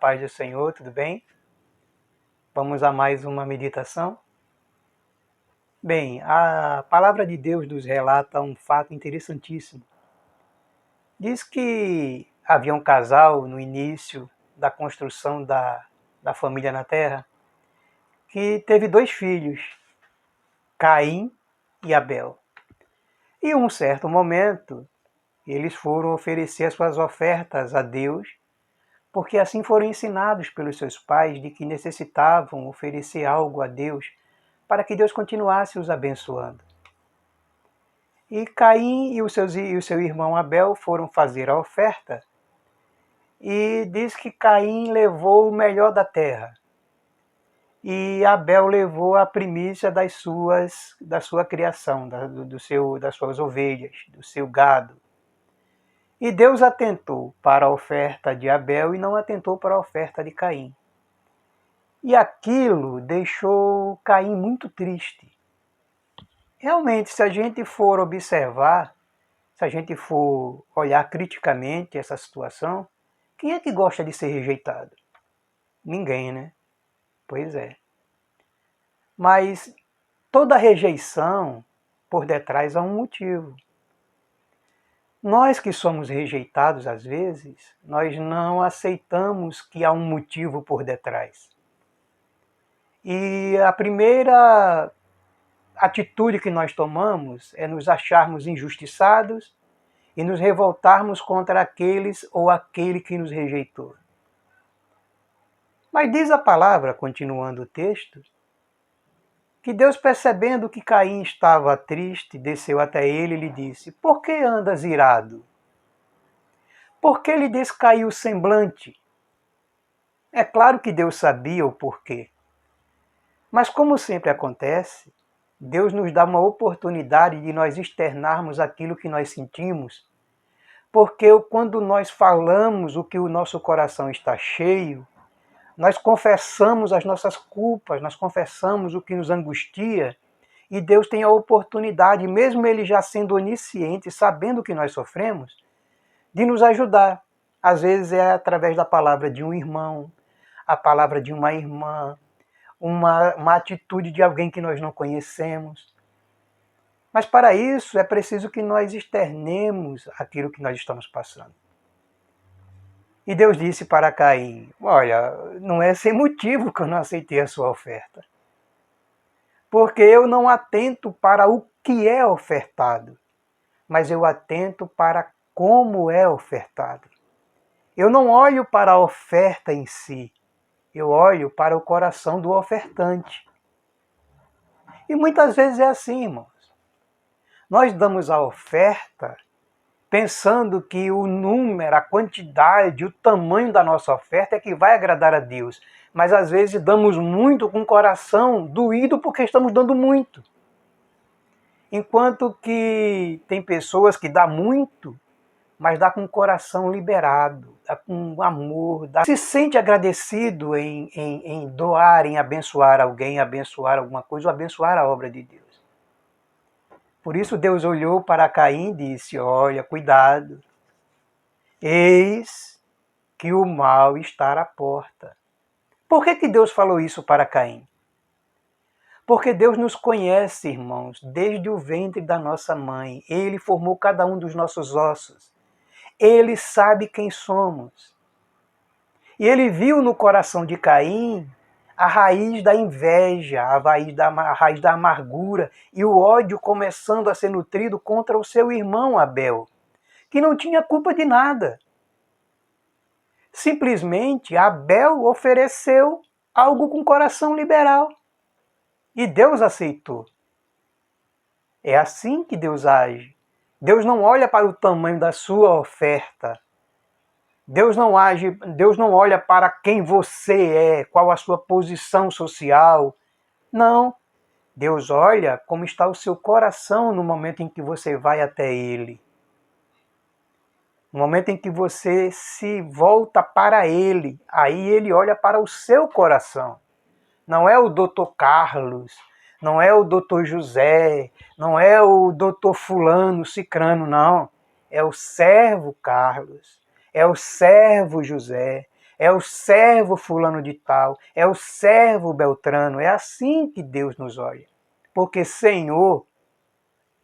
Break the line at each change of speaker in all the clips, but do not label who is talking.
paz do Senhor, tudo bem? Vamos a mais uma meditação? Bem, a palavra de Deus nos relata um fato interessantíssimo. Diz que havia um casal no início da construção da família na Terra que teve 2 filhos, Caim e Abel. E em um certo momento, eles foram oferecer as suas ofertas a Deus, porque assim foram ensinados pelos seus pais de que necessitavam oferecer algo a Deus para que Deus continuasse os abençoando. E Caim e o seu irmão Abel foram fazer a oferta, e diz que Caim levou o melhor da terra, e Abel levou a primícia da sua criação, das suas ovelhas, do seu gado. E Deus atentou para a oferta de Abel e não atentou para a oferta de Caim. E aquilo deixou Caim muito triste. Realmente, se a gente for observar, se a gente for olhar criticamente essa situação, quem é que gosta de ser rejeitado? Ninguém, né? Pois é. Mas toda rejeição, por detrás há um motivo. Nós que somos rejeitados às vezes, nós não aceitamos que há um motivo por detrás. E a primeira atitude que nós tomamos é nos acharmos injustiçados e nos revoltarmos contra aqueles ou aquele que nos rejeitou. Mas diz a palavra, continuando o texto, que Deus, percebendo que Caim estava triste, desceu até ele e lhe disse: "Por que andas irado? Por que lhe descaiu o semblante?" É claro que Deus sabia o porquê. Mas como sempre acontece, Deus nos dá uma oportunidade de nós externarmos aquilo que nós sentimos, porque quando nós falamos o que o nosso coração está cheio, nós confessamos as nossas culpas, nós confessamos o que nos angustia, e Deus tem a oportunidade, mesmo Ele já sendo onisciente, sabendo que nós sofremos, de nos ajudar. Às vezes é através da palavra de um irmão, a palavra de uma irmã, uma atitude de alguém que nós não conhecemos. Mas para isso é preciso que nós externemos aquilo que nós estamos passando. E Deus disse para Caim: "Olha, não é sem motivo que eu não aceitei a sua oferta. Porque eu não atento para o que é ofertado, mas eu atento para como é ofertado. Eu não olho para a oferta em si, eu olho para o coração do ofertante." E muitas vezes é assim, irmãos. Nós damos a oferta pensando que o número, a quantidade, o tamanho da nossa oferta é que vai agradar a Deus. Mas às vezes damos muito com o coração doído porque estamos dando muito. Enquanto que tem pessoas que dão muito, mas dá com o coração liberado, dá com amor, se sente agradecido em doar, em abençoar alguém, abençoar alguma coisa, ou abençoar a obra de Deus. Por isso Deus olhou para Caim e disse: "Olha, cuidado, eis que o mal está à porta." Por que Deus falou isso para Caim? Porque Deus nos conhece, irmãos, desde o ventre da nossa mãe. Ele formou cada um dos nossos ossos. Ele sabe quem somos. E ele viu no coração de Caim a raiz da inveja, a raiz da amargura e o ódio começando a ser nutrido contra o seu irmão Abel, que não tinha culpa de nada. Simplesmente Abel ofereceu algo com coração liberal e Deus aceitou. É assim que Deus age. Deus não olha para o tamanho da sua oferta. Deus não olha para quem você é, qual a sua posição social. Não. Deus olha como está o seu coração no momento em que você vai até Ele. No momento em que você se volta para Ele, aí Ele olha para o seu coração. Não é o doutor Carlos, não é o doutor José, não é o doutor fulano, cicrano, não. É o servo Carlos, é o servo José, é o servo fulano de tal, é o servo Beltrano. É assim que Deus nos olha. Porque Senhor,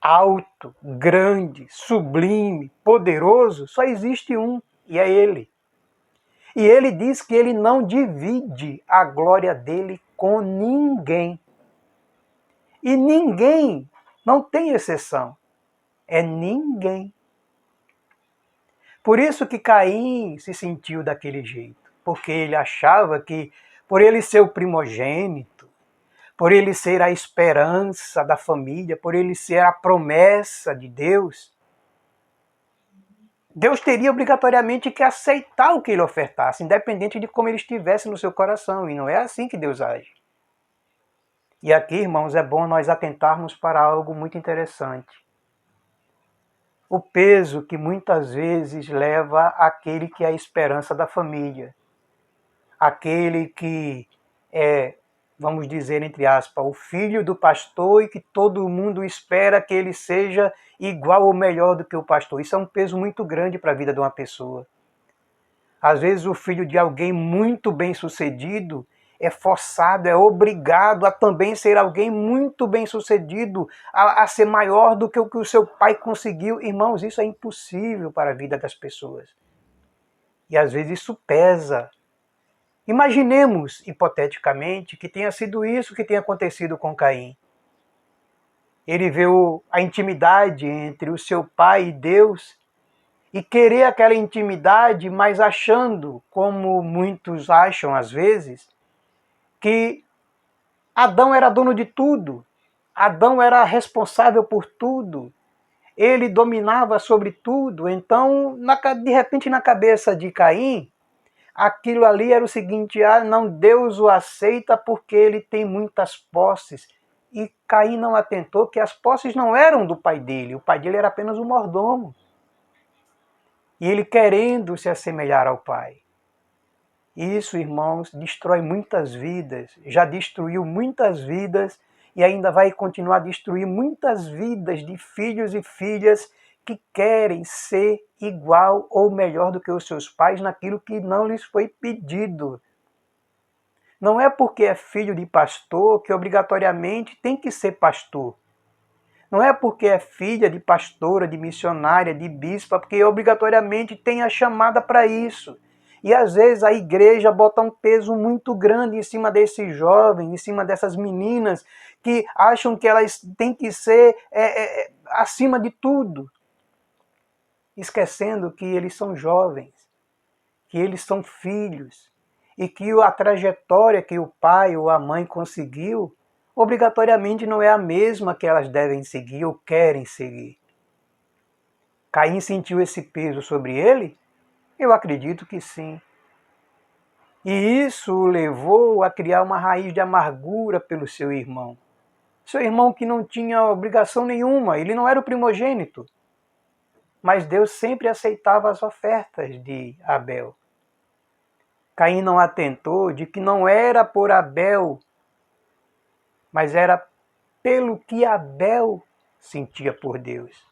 alto, grande, sublime, poderoso, só existe um, e é Ele. E Ele diz que Ele não divide a glória dele com ninguém. E ninguém, não tem exceção, é ninguém. Por isso que Caim se sentiu daquele jeito, porque ele achava que, por ele ser o primogênito, por ele ser a esperança da família, por ele ser a promessa de Deus, Deus teria obrigatoriamente que aceitar o que ele ofertasse, independente de como ele estivesse no seu coração, e não é assim que Deus age. E aqui, irmãos, é bom nós atentarmos para algo muito interessante. O peso que muitas vezes leva aquele que é a esperança da família. Aquele que é, vamos dizer, entre aspas, o filho do pastor e que todo mundo espera que ele seja igual ou melhor do que o pastor. Isso é um peso muito grande para a vida de uma pessoa. Às vezes o filho de alguém muito bem-sucedido é forçado, é obrigado a também ser alguém muito bem-sucedido, a ser maior do que o seu pai conseguiu. Irmãos, isso é impossível para a vida das pessoas. E às vezes isso pesa. Imaginemos, hipoteticamente, que tenha sido isso que tenha acontecido com Caim. Ele viu a intimidade entre o seu pai e Deus e querer aquela intimidade, mas achando, como muitos acham às vezes, que Adão era dono de tudo, Adão era responsável por tudo, ele dominava sobre tudo. Então, de repente, na cabeça de Caim, aquilo ali era o seguinte: não, Deus o aceita porque ele tem muitas posses. E Caim não atentou que as posses não eram do pai dele, o pai dele era apenas um mordomo. E ele querendo se assemelhar ao pai. Isso, irmãos, destrói muitas vidas, já destruiu muitas vidas e ainda vai continuar a destruir muitas vidas de filhos e filhas que querem ser igual ou melhor do que os seus pais naquilo que não lhes foi pedido. Não é porque é filho de pastor que obrigatoriamente tem que ser pastor. Não é porque é filha de pastora, de missionária, de bispa, porque obrigatoriamente tem a chamada para isso. E às vezes a igreja bota um peso muito grande em cima desses jovens, em cima dessas meninas, que acham que elas têm que ser acima de tudo. Esquecendo que eles são jovens, que eles são filhos, e que a trajetória que o pai ou a mãe conseguiu, obrigatoriamente não é a mesma que elas devem seguir ou querem seguir. Caim sentiu esse peso sobre ele? Eu acredito que sim. E isso o levou a criar uma raiz de amargura pelo seu irmão. Seu irmão que não tinha obrigação nenhuma, ele não era o primogênito. Mas Deus sempre aceitava as ofertas de Abel. Caim não atentou de que não era por Abel, mas era pelo que Abel sentia por Deus.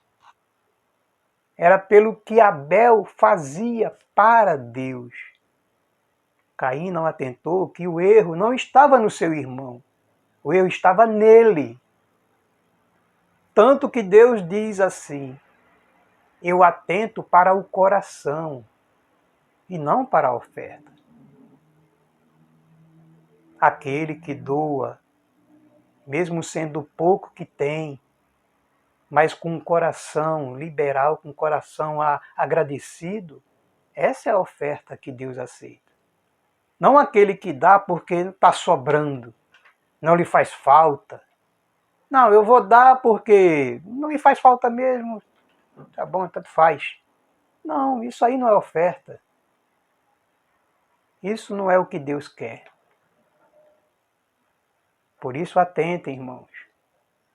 Era pelo que Abel fazia para Deus. Caim não atentou que o erro não estava no seu irmão, o erro estava nele. Tanto que Deus diz assim: eu atento para o coração e não para a oferta. Aquele que doa, mesmo sendo pouco que tem, mas com um coração liberal, com um coração agradecido, essa é a oferta que Deus aceita. Não aquele que dá porque está sobrando, não lhe faz falta. Não, eu vou dar porque não me faz falta mesmo, tá bom, tanto faz. Não, isso aí não é oferta. Isso não é o que Deus quer. Por isso atentem, irmãos.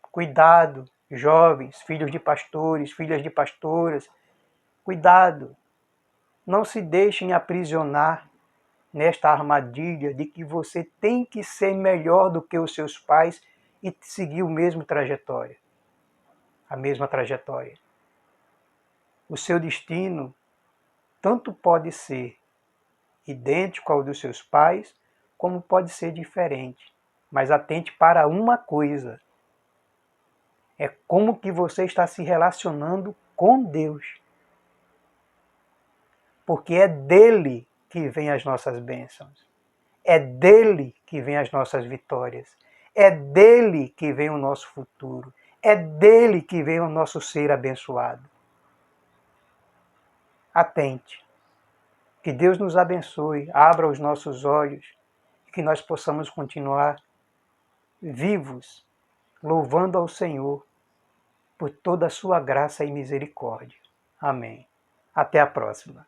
Cuidado, jovens, filhos de pastores, filhas de pastoras. Cuidado. Não se deixem aprisionar nesta armadilha de que você tem que ser melhor do que os seus pais e seguir a mesma trajetória. O seu destino tanto pode ser idêntico ao dos seus pais, como pode ser diferente. Mas atente para uma coisa: é como que você está se relacionando com Deus. Porque é dele que vêm as nossas bênçãos. É dele que vêm as nossas vitórias. É dele que vem o nosso futuro. É dele que vem o nosso ser abençoado. Atente. Que Deus nos abençoe, abra os nossos olhos, que nós possamos continuar vivos, louvando ao Senhor por toda a sua graça e misericórdia. Amém. Até a próxima.